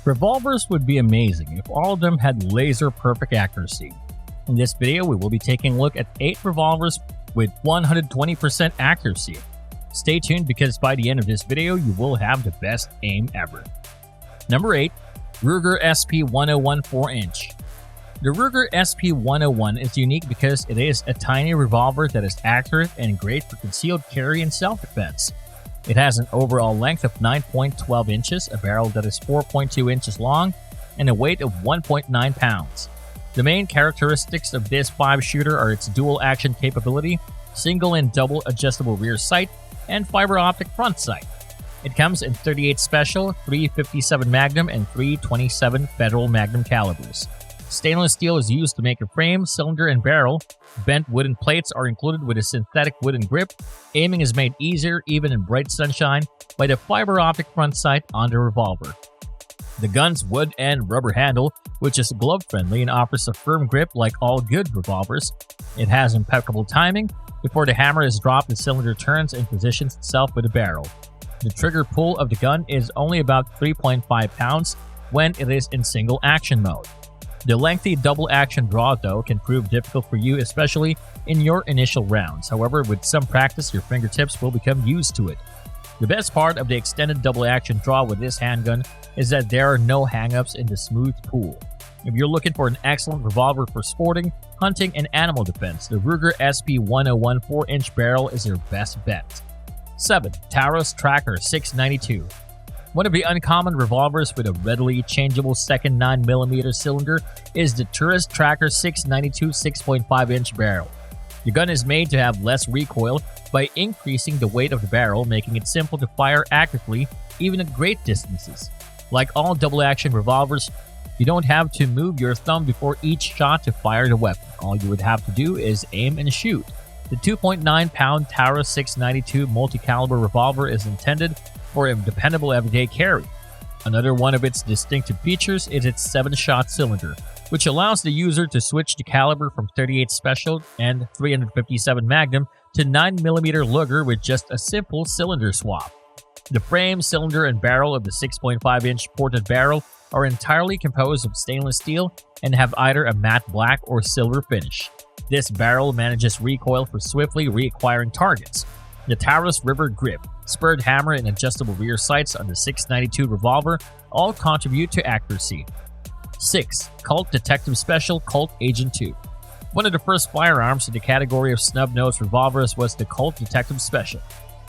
Revolvers would be amazing if all of them had laser-perfect accuracy. In this video, we will be taking a look at 8 revolvers with 120% accuracy. Stay tuned because by the end of this video, you will have the best aim ever. Number 8. Ruger SP101 4-inch. The Ruger SP101 is unique because it is a tiny revolver that is accurate and great for concealed carry and self-defense. It has an overall length of 9.12 inches, a barrel that is 4.2 inches long, and a weight of 1.9 pounds. The main characteristics of this 5-shooter are its dual-action capability, single and double adjustable rear sight, and fiber optic front sight. It comes in 38 Special, 357 Magnum, and 327 Federal Magnum calibers. Stainless steel is used to make a frame, cylinder, and barrel. Bent wooden plates are included with a synthetic wooden grip. Aiming is made easier, even in bright sunshine, by the fiber optic front sight on the revolver. The gun's wood and rubber handle, which is glove-friendly and offers a firm grip like all good revolvers. It has impeccable timing. Before the hammer is dropped, the cylinder turns and positions itself with the barrel. The trigger pull of the gun is only about 3.5 pounds when it is in single action mode. The lengthy double action draw, though, can prove difficult for you, especially in your initial rounds. However, with some practice, your fingertips will become used to it. The best part of the extended double action draw with this handgun is that there are no hang-ups in the smooth pull. If you're looking for an excellent revolver for sporting, hunting, and animal defense, the Ruger SP101 4-inch barrel is your best bet. 7. Taurus Tracker 692. One of the uncommon revolvers with a readily changeable second 9mm cylinder is the Taurus Tracker 692 6.5-inch barrel. The gun is made to have less recoil by increasing the weight of the barrel, making it simple to fire accurately even at great distances. Like all double-action revolvers, you don't have to move your thumb before each shot to fire the weapon. All you would have to do is aim and shoot. The 2.9-pound Taurus 692 multi-caliber revolver is intended for a dependable everyday carry. Another one of its distinctive features is its 7-shot cylinder, which allows the user to switch the caliber from 38 Special and 357 Magnum to 9mm Luger with just a simple cylinder swap. The frame, cylinder, and barrel of the 6.5-inch ported barrel are entirely composed of stainless steel and have either a matte black or silver finish. This barrel manages recoil for swiftly reacquiring targets. The Taurus River Grip, spurred hammer, and adjustable rear sights on the 692 revolver all contribute to accuracy. 6. Colt Detective Special Colt Agent 2. One of the first firearms in the category of snub-nosed revolvers was the Colt Detective Special.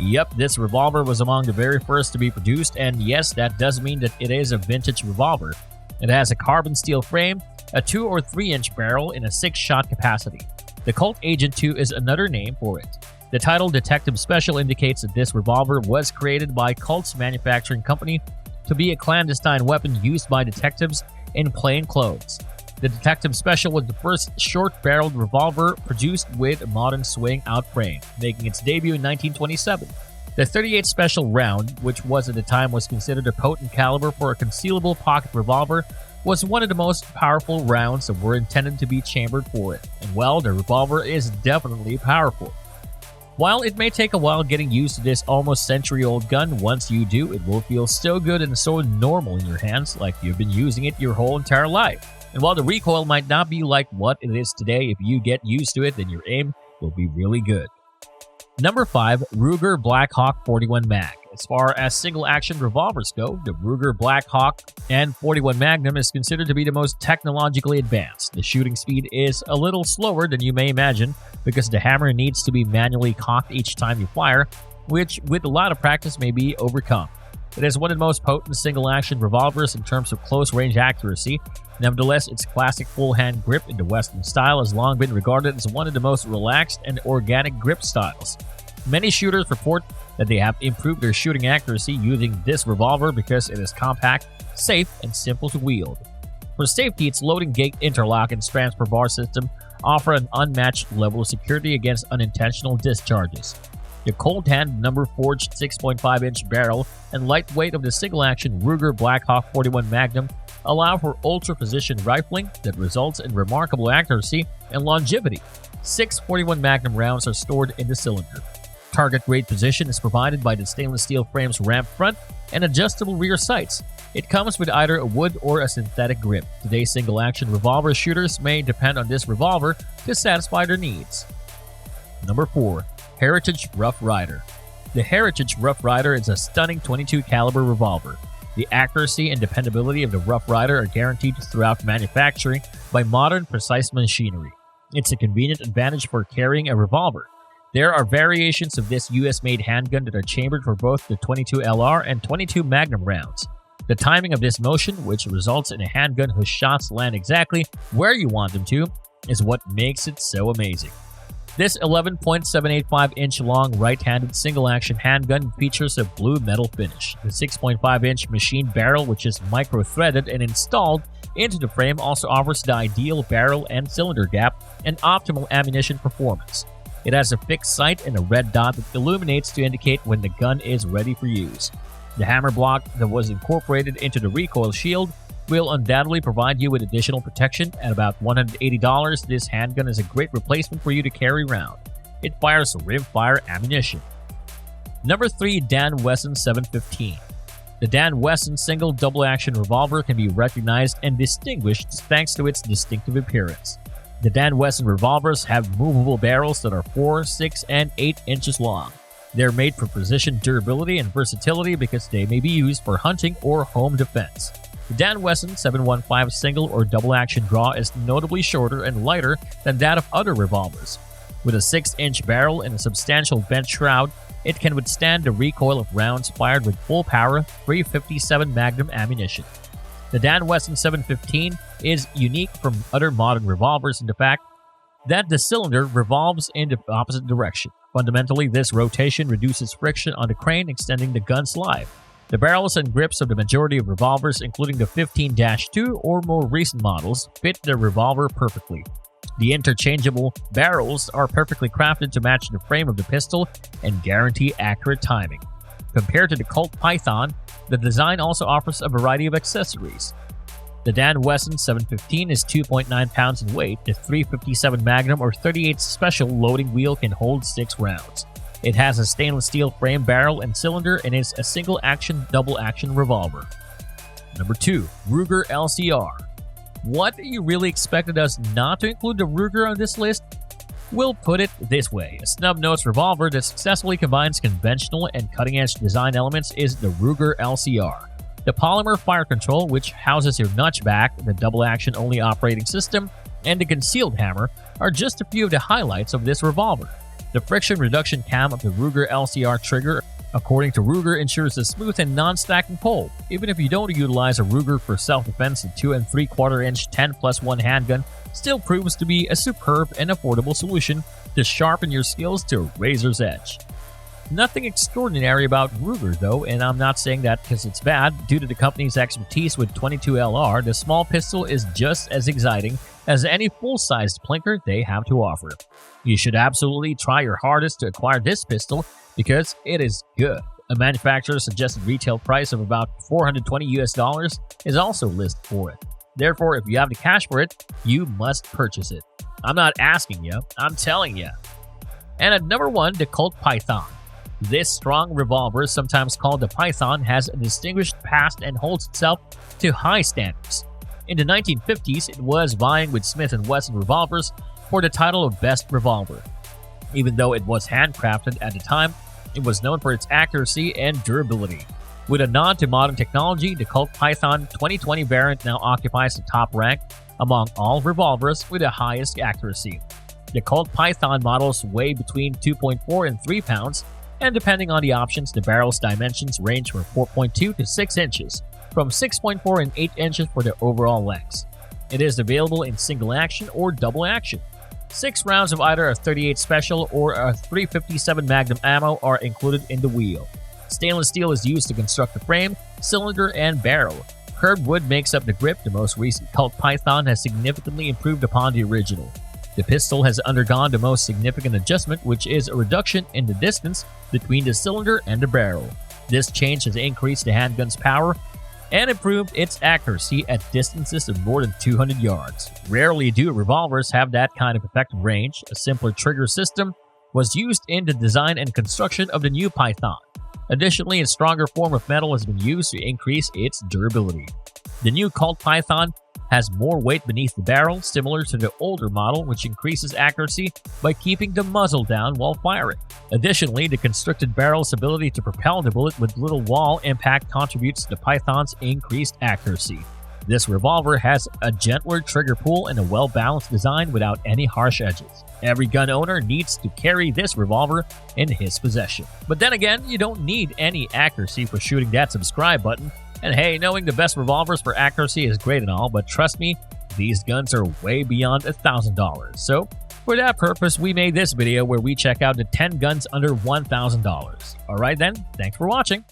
Yep, this revolver was among the very first to be produced, and yes, that does mean that it is a vintage revolver. It has a carbon steel frame, a 2 or 3-inch barrel, and a 6-shot capacity. The Colt Agent 2 is another name for it. The title Detective Special indicates that this revolver was created by Colt's manufacturing company to be a clandestine weapon used by detectives in plain clothes. The Detective Special was the first short-barreled revolver produced with a modern swing-out frame, making its debut in 1927. The 38 Special round, which was at the time was considered a potent caliber for a concealable pocket revolver, was one of the most powerful rounds that were intended to be chambered for it. And well, the revolver is definitely powerful. While it may take a while getting used to this almost century-old gun, once you do, it will feel so good and so normal in your hands, like you've been using it your whole entire life. And while the recoil might not be like what it is today, if you get used to it, then your aim will be really good. Number 5. Ruger Blackhawk 41 Mag. As far as single-action revolvers go, the Ruger Blackhawk and 41 Magnum is considered to be the most technologically advanced. The shooting speed is a little slower than you may imagine because the hammer needs to be manually cocked each time you fire, which with a lot of practice may be overcome. It is one of the most potent single-action revolvers in terms of close-range accuracy. Nevertheless, its classic full-hand grip in the Western style has long been regarded as one of the most relaxed and organic grip styles. Many shooters report that they have improved their shooting accuracy using this revolver because it is compact, safe, and simple to wield. For safety, its loading gate interlock and transfer bar system offer an unmatched level of security against unintentional discharges. The cold-hand number-forged 6.5-inch barrel and lightweight of the single-action Ruger Blackhawk 41 Magnum allow for ultra-precision rifling that results in remarkable accuracy and longevity. 6 41 Magnum rounds are stored in the cylinder. Target grade position is provided by the stainless steel frame's ramp front and adjustable rear sights. It comes with either a wood or a synthetic grip. Today's single-action revolver shooters may depend on this revolver to satisfy their needs. Number 4. Heritage Rough Rider. The Heritage Rough Rider is a stunning 22 caliber revolver. The accuracy and dependability of the Rough Rider are guaranteed throughout manufacturing by modern, precise machinery. It's a convenient advantage for carrying a revolver. There are variations of this US-made handgun that are chambered for both the 22 LR and 22 Magnum rounds. The timing of this motion, which results in a handgun whose shots land exactly where you want them to, is what makes it so amazing. This 11.785-inch long right-handed single-action handgun features a blue metal finish. The 6.5-inch machine barrel, which is micro-threaded and installed into the frame, also offers the ideal barrel and cylinder gap and optimal ammunition performance. It has a fixed sight and a red dot that illuminates to indicate when the gun is ready for use. The hammer block that was incorporated into the recoil shield will undoubtedly provide you with additional protection. At about $180, this handgun is a great replacement for you to carry around. It fires rimfire ammunition. Number 3. Dan Wesson 715. The Dan Wesson single double-action revolver can be recognized and distinguished thanks to its distinctive appearance. The Dan Wesson revolvers have movable barrels that are 4, 6, and 8 inches long. They're made for precision, durability, and versatility because they may be used for hunting or home defense. The Dan Wesson 715 single or double-action draw is notably shorter and lighter than that of other revolvers. With a 6-inch barrel and a substantial vent shroud, it can withstand the recoil of rounds fired with full-power .357 Magnum ammunition. The Dan Wesson 715 is unique from other modern revolvers in the fact that the cylinder revolves in the opposite direction. Fundamentally, this rotation reduces friction on the crane, extending the gun's life. The barrels and grips of the majority of revolvers, including the 15-2 or more recent models, fit the revolver perfectly. The interchangeable barrels are perfectly crafted to match the frame of the pistol and guarantee accurate timing. Compared to the Colt Python, the design also offers a variety of accessories. The Dan Wesson 715 is 2.9 pounds in weight. The .357 Magnum or 38 Special loading wheel can hold 6 rounds. It has a stainless steel frame barrel and cylinder and is a single-action, double-action revolver. Number 2. Ruger LCR. What, you really expected us not to include the Ruger on this list? We'll put it this way. A snub-nose revolver that successfully combines conventional and cutting-edge design elements is the Ruger LCR. The polymer fire control, which houses your notchback, the double-action only operating system, and the concealed hammer are just a few of the highlights of this revolver. The friction reduction cam of the Ruger LCR trigger, according to Ruger, ensures a smooth and non-stacking pull. Even if you don't utilize a Ruger for self-defense, the 2 3/4-inch 10+1 handgun still proves to be a superb and affordable solution to sharpen your skills to a razor's edge. Nothing extraordinary about Ruger though, and I'm not saying that because it's bad. Due to the company's expertise with 22 LR, the small pistol is just as exciting as any full-sized plinker they have to offer. You should absolutely try your hardest to acquire this pistol because it is good. A manufacturer's suggested retail price of about $420 is also listed for it. Therefore, if you have the cash for it, you must purchase it. I'm not asking you, I'm telling you. And at number 1, the Colt Python. This strong revolver, sometimes called the Python, has a distinguished past and holds itself to high standards. In the 1950s, it was vying with Smith & Wesson revolvers for the title of Best Revolver. Even though it was handcrafted at the time, it was known for its accuracy and durability. With a nod to modern technology, the Colt Python 2020 variant now occupies the top rank among all revolvers with the highest accuracy. The Colt Python models weigh between 2.4 and 3 pounds, and depending on the options, the barrel's dimensions range from 4.2 to 6 inches, from 6.4 and 8 inches for the overall lengths. It is available in single action or double action. 6 rounds of either a .38 Special or a .357 Magnum ammo are included in the wheel. Stainless steel is used to construct the frame, cylinder, and barrel. Curved wood makes up the grip. The most recent Colt Python has significantly improved upon the original. The pistol has undergone the most significant adjustment, which is a reduction in the distance between the cylinder and the barrel. This change has increased the handgun's power and improved its accuracy at distances of more than 200 yards. Rarely do revolvers have that kind of effective range. A simpler trigger system was used in the design and construction of the new Python. Additionally, a stronger form of metal has been used to increase its durability. The new Colt Python has more weight beneath the barrel, similar to the older model, which increases accuracy by keeping the muzzle down while firing. Additionally, the constricted barrel's ability to propel the bullet with little wall impact contributes to the Python's increased accuracy. This revolver has a gentler trigger pull and a well-balanced design without any harsh edges. Every gun owner needs to carry this revolver in his possession. But then again, you don't need any accuracy for shooting that subscribe button. And hey, knowing the best revolvers for accuracy is great and all, but trust me, these guns are way beyond $1,000. So, for that purpose, we made this video where we check out the 10 guns under $1,000. Alright then, thanks for watching.